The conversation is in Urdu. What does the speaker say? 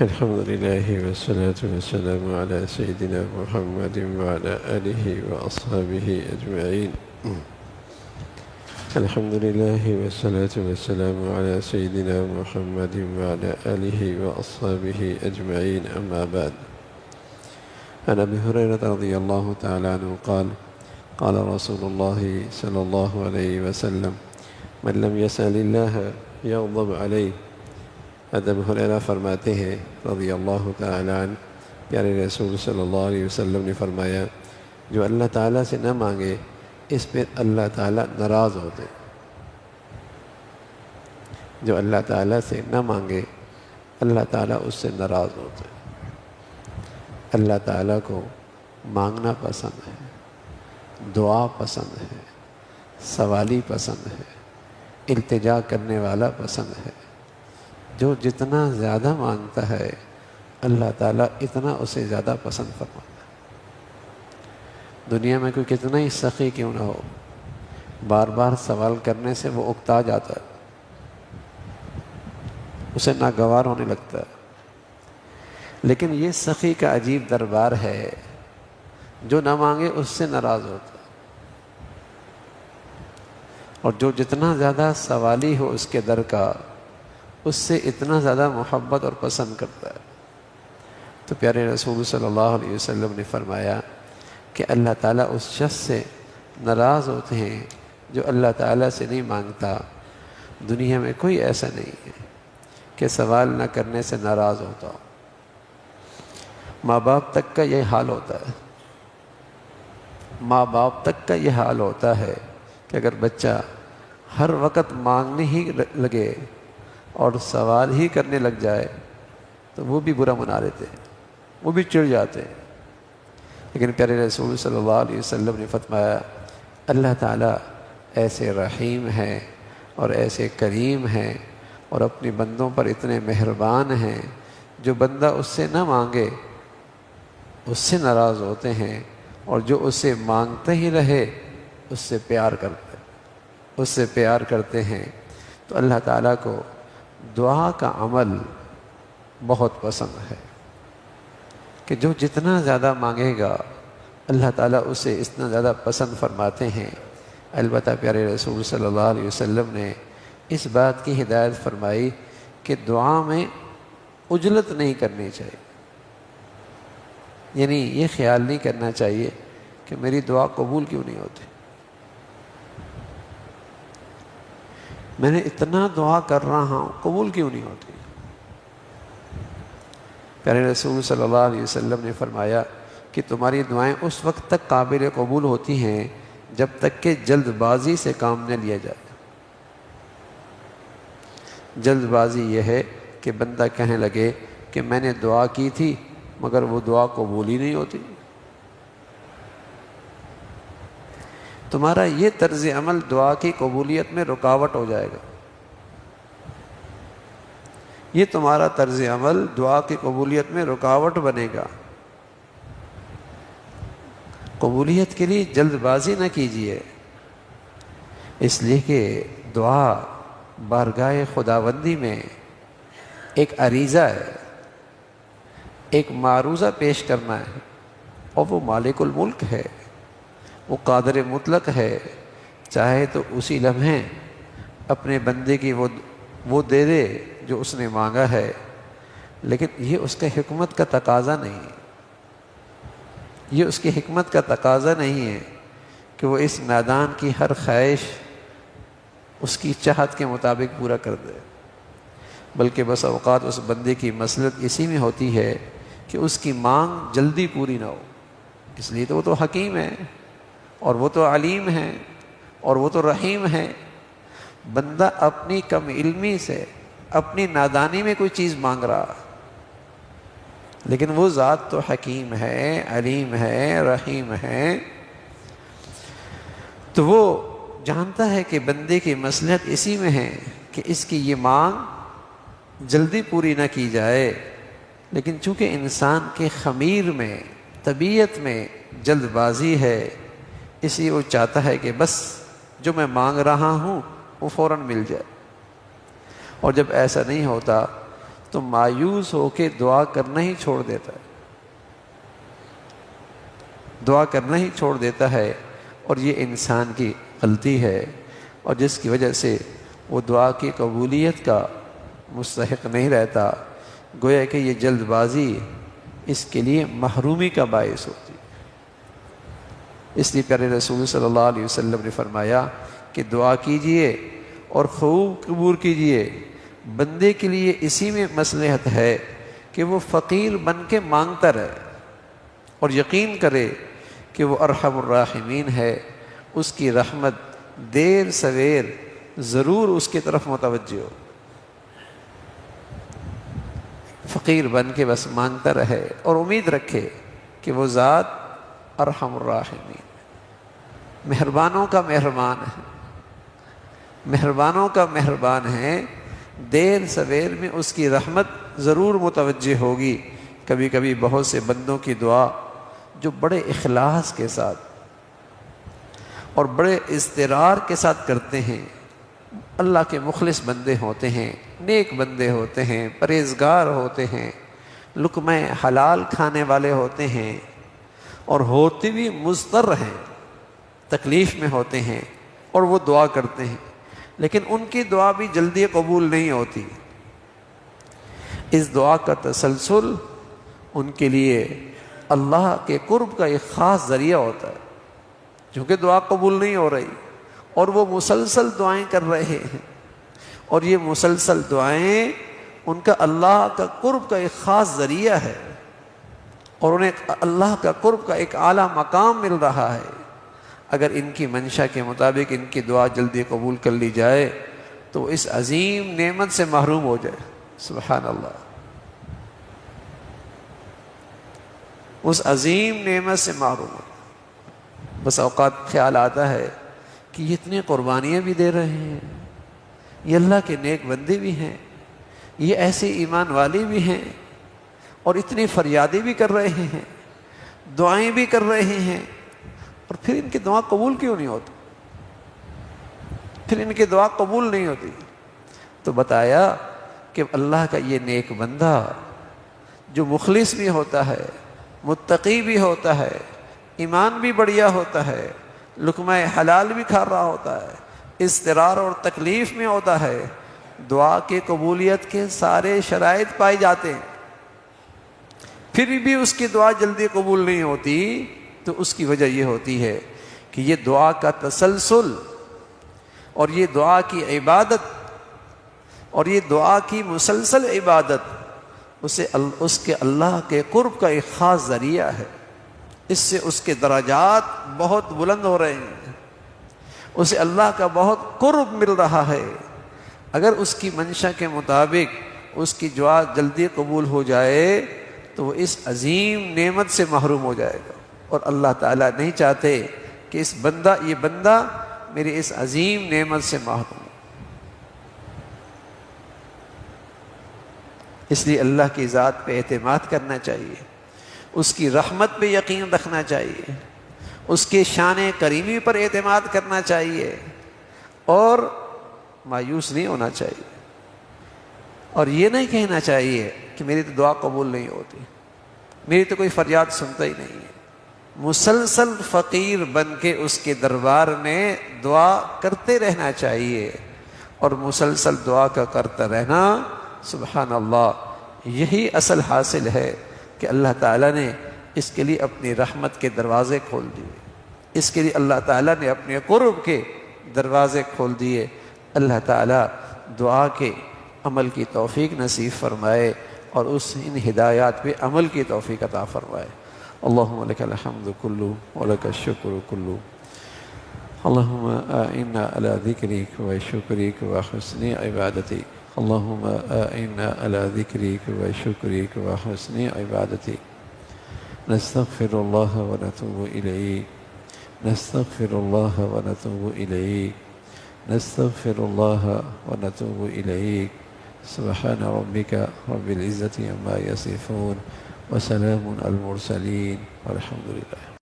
الحمد لله والصلاة والسلام على سيدنا محمد وعلى آله وأصحابه أجمعين. الحمد لله والصلاة والسلام على سيدنا محمد وعلى آله وأصحابه أجمعين، أما بعد. عن أبي هريرة رضي الله تعالى عنه قال قال رسول الله صلى الله عليه وسلم من لم يسأل الله يغضب عليه. ابو ہریرہ فرماتے ہیں رضی اللہ تعالیٰ عنہ، پیارے رسول صلی اللہ علیہ وسلم نے فرمایا جو اللہ تعالیٰ سے نہ مانگے اس پہ اللہ تعالیٰ ناراض ہوتے. جو اللہ تعالیٰ سے نہ مانگے اللہ تعالیٰ اس سے ناراض ہوتے. اللہ تعالیٰ کو مانگنا پسند ہے، دعا پسند ہے، سوالی پسند ہے، التجا کرنے والا پسند ہے. جو جتنا زیادہ مانگتا ہے اللہ تعالیٰ اتنا اسے زیادہ پسند فرماتا ہے. دنیا میں کوئی کتنا ہی سخی کیوں نہ ہو، بار بار سوال کرنے سے وہ اکتا جاتا ہے، اسے ناگوار ہونے لگتا ہے. لیکن یہ سخی کا عجیب دربار ہے، جو نہ مانگے اس سے ناراض ہوتا ہے، اور جو جتنا زیادہ سوالی ہو اس کے در کا اس سے اتنا زیادہ محبت اور پسند کرتا ہے. تو پیارے رسول صلی اللہ علیہ وسلم نے فرمایا کہ اللہ تعالیٰ اس شخص سے ناراض ہوتے ہیں جو اللہ تعالیٰ سے نہیں مانگتا. دنیا میں کوئی ایسا نہیں ہے کہ سوال نہ کرنے سے ناراض ہوتا ہو. ماں باپ تک کا یہ حال ہوتا ہے، ماں باپ تک کا یہ حال ہوتا ہے کہ اگر بچہ ہر وقت مانگنے ہی لگے اور سوال ہی کرنے لگ جائے تو وہ بھی برا منا لیتے ہیں، وہ بھی چڑ جاتے ہیں. لیکن پیارے رسول صلی اللہ علیہ وسلم نے فرمایا اللہ تعالیٰ ایسے رحیم ہیں اور ایسے کریم ہیں اور اپنے بندوں پر اتنے مہربان ہیں، جو بندہ اس سے نہ مانگے اس سے ناراض ہوتے ہیں، اور جو اس سے مانگتے ہی رہے اس سے پیار کرتے ہیں. تو اللہ تعالیٰ کو دعا کا عمل بہت پسند ہے کہ جو جتنا زیادہ مانگے گا اللہ تعالیٰ اسے اتنا زیادہ پسند فرماتے ہیں. البتہ پیارے رسول صلی اللہ علیہ وسلم نے اس بات کی ہدایت فرمائی کہ دعا میں عجلت نہیں کرنی چاہیے. یعنی یہ خیال نہیں کرنا چاہیے کہ میری دعا قبول کیوں نہیں ہوتی، میں نے اتنا دعا کر رہا ہوں قبول کیوں نہیں ہوتی. پیارے رسول صلی اللہ علیہ وسلم نے فرمایا کہ تمہاری دعائیں اس وقت تک قابل قبول ہوتی ہیں جب تک کہ جلد بازی سے کام نہ لیا جائے. جلد بازی یہ ہے کہ بندہ کہنے لگے کہ میں نے دعا کی تھی مگر وہ دعا قبول ہی نہیں ہوتی. تمہارا یہ طرز عمل دعا کی قبولیت میں رکاوٹ ہو جائے گا. یہ تمہارا طرز عمل دعا کی قبولیت میں رکاوٹ بنے گا. قبولیت کے لیے جلد بازی نہ کیجیے، اس لیے کہ دعا بارگاہ خداوندی میں ایک عریضہ ہے، ایک معروضہ پیش کرنا ہے، اور وہ مالک الملک ہے، وہ قادر مطلق ہے. چاہے تو اسی لمحے اپنے بندے کی وہ دے دے جو اس نے مانگا ہے، لیکن یہ اس کے حکمت کا تقاضا نہیں ہے. یہ اس کی حکمت کا تقاضا نہیں ہے کہ وہ اس نادان کی ہر خواہش اس کی چاہت کے مطابق پورا کر دے، بلکہ بس اوقات اس بندے کی مصلحت اسی میں ہوتی ہے کہ اس کی مانگ جلدی پوری نہ ہو. اس لیے تو وہ تو حکیم ہے اور وہ تو علیم ہے اور وہ تو رحیم ہے. بندہ اپنی کم علمی سے اپنی نادانی میں کوئی چیز مانگ رہا، لیکن وہ ذات تو حکیم ہے، علیم ہے، رحیم ہے. تو وہ جانتا ہے کہ بندے کی مصلحت اسی میں ہے کہ اس کی یہ مانگ جلدی پوری نہ کی جائے. لیکن چونکہ انسان کے خمیر میں، طبیعت میں جلد بازی ہے، اس لیے وہ چاہتا ہے کہ بس جو میں مانگ رہا ہوں وہ فوراً مل جائے. اور جب ایسا نہیں ہوتا تو مایوس ہو کے دعا کرنا ہی چھوڑ دیتا ہے، دعا کرنا ہی چھوڑ دیتا ہے، اور یہ انسان کی غلطی ہے، اور جس کی وجہ سے وہ دعا کی قبولیت کا مستحق نہیں رہتا، گویا کہ یہ جلد بازی اس کے لیے محرومی کا باعث ہوتی ہے۔ اس لیے پیارے رسول صلی اللہ علیہ وسلم نے فرمایا کہ دعا کیجئے اور خوب قبول کیجئے، بندے کے لیے اسی میں مصلحت ہے کہ وہ فقیر بن کے مانگتا رہے اور یقین کرے کہ وہ ارحم الراحمین ہے، اس کی رحمت دیر سویر ضرور اس کی طرف متوجہ ہو۔ فقیر بن کے بس مانگتا رہے اور امید رکھے کہ وہ ذات ارحم الراحمین، مہربانوں کا مہربان ہے، مہربانوں کا مہربان ہے، دیر سویر میں اس کی رحمت ضرور متوجہ ہوگی۔ کبھی کبھی بہت سے بندوں کی دعا جو بڑے اخلاص کے ساتھ اور بڑے اضطرار کے ساتھ کرتے ہیں، اللہ کے مخلص بندے ہوتے ہیں، نیک بندے ہوتے ہیں، پرہیزگار ہوتے ہیں، لقمہ حلال کھانے والے ہوتے ہیں، اور ہوتے بھی مضطر ہیں، تکلیف میں ہوتے ہیں، اور وہ دعا کرتے ہیں، لیکن ان کی دعا بھی جلدی قبول نہیں ہوتی۔ اس دعا کا تسلسل ان کے لیے اللہ کے قرب کا ایک خاص ذریعہ ہوتا ہے، چونکہ دعا قبول نہیں ہو رہی اور وہ مسلسل دعائیں کر رہے ہیں، اور یہ مسلسل دعائیں ان کا اللہ کا قرب کا ایک خاص ذریعہ ہے، اور انہیں اللہ کا قرب کا ایک اعلیٰ مقام مل رہا ہے۔ اگر ان کی منشا کے مطابق ان کی دعا جلدی قبول کر لی جائے تو اس عظیم نعمت سے محروم ہو جائے۔ سبحان اللہ، اس عظیم نعمت سے محروم ہو۔ بس اوقات خیال آتا ہے کہ یہ اتنی قربانیاں بھی دے رہے ہیں، یہ اللہ کے نیک بندے بھی ہیں، یہ ایسے ایمان والے بھی ہیں، اور اتنی فریادیں بھی کر رہے ہیں، دعائیں بھی کر رہے ہیں، اور پھر ان کی دعا قبول کیوں نہیں ہوتی؟ پھر ان کی دعا قبول نہیں ہوتی۔ تو بتایا کہ اللہ کا یہ نیک بندہ جو مخلص بھی ہوتا ہے، متقی بھی ہوتا ہے، ایمان بھی بڑھیا ہوتا ہے، لقمہ حلال بھی کھا رہا ہوتا ہے، اضطرار اور تکلیف میں ہوتا ہے، دعا کی قبولیت کے سارے شرائط پائے جاتے ہیں، پھر بھی اس کی دعا جلدی قبول نہیں ہوتی، تو اس کی وجہ یہ ہوتی ہے کہ یہ دعا کا تسلسل اور یہ دعا کی عبادت اور یہ دعا کی مسلسل عبادت اس کے اللہ کے قرب کا ایک خاص ذریعہ ہے۔ اس سے اس کے درجات بہت بلند ہو رہے ہیں، اسے اللہ کا بہت قرب مل رہا ہے۔ اگر اس کی منشا کے مطابق اس کی دعا جلدی قبول ہو جائے تو وہ اس عظیم نعمت سے محروم ہو جائے گا، اور اللہ تعالیٰ نہیں چاہتے کہ یہ بندہ میری اس عظیم نعمت سے محروم ہو۔ اس لیے اللہ کی ذات پہ اعتماد کرنا چاہیے، اس کی رحمت پہ یقین رکھنا چاہیے، اس کے شان کریمی پر اعتماد کرنا چاہیے، اور مایوس نہیں ہونا چاہیے، اور یہ نہیں کہنا چاہیے کہ میری تو دعا قبول نہیں ہوتی، میری تو کوئی فریاد سنتا ہی نہیں ہے۔ مسلسل فقیر بن کے اس کے دربار میں دعا کرتے رہنا چاہیے، اور مسلسل دعا کا کرتا رہنا، سبحان اللہ، یہی اصل حاصل ہے کہ اللہ تعالیٰ نے اس کے لیے اپنی رحمت کے دروازے کھول دیے، اس کے لیے اللہ تعالیٰ نے اپنے قرب کے دروازے کھول دیے۔ اللہ تعالیٰ دعا کے عمل کی توفیق نصیب فرمائے، اور ان ہدایات پہ عمل کی توفیق عطا فرمائے۔ اللہم لک الحمد کلو ولک الشکر کلو، اللہم اعنا علی ذکرک و شکرک و حسن عبادتک، اللہم اعنا علی ذکرک و شکرک و حسن عبادتک، نستغفر اللہ و نتوب الیک، نستغفر اللہ و نتوب الیک، نستغفر اللہ و نتوب الیک۔ سبحان ربک رب العزة عما یصفون وسلام علی المرسلین والحمد للہ۔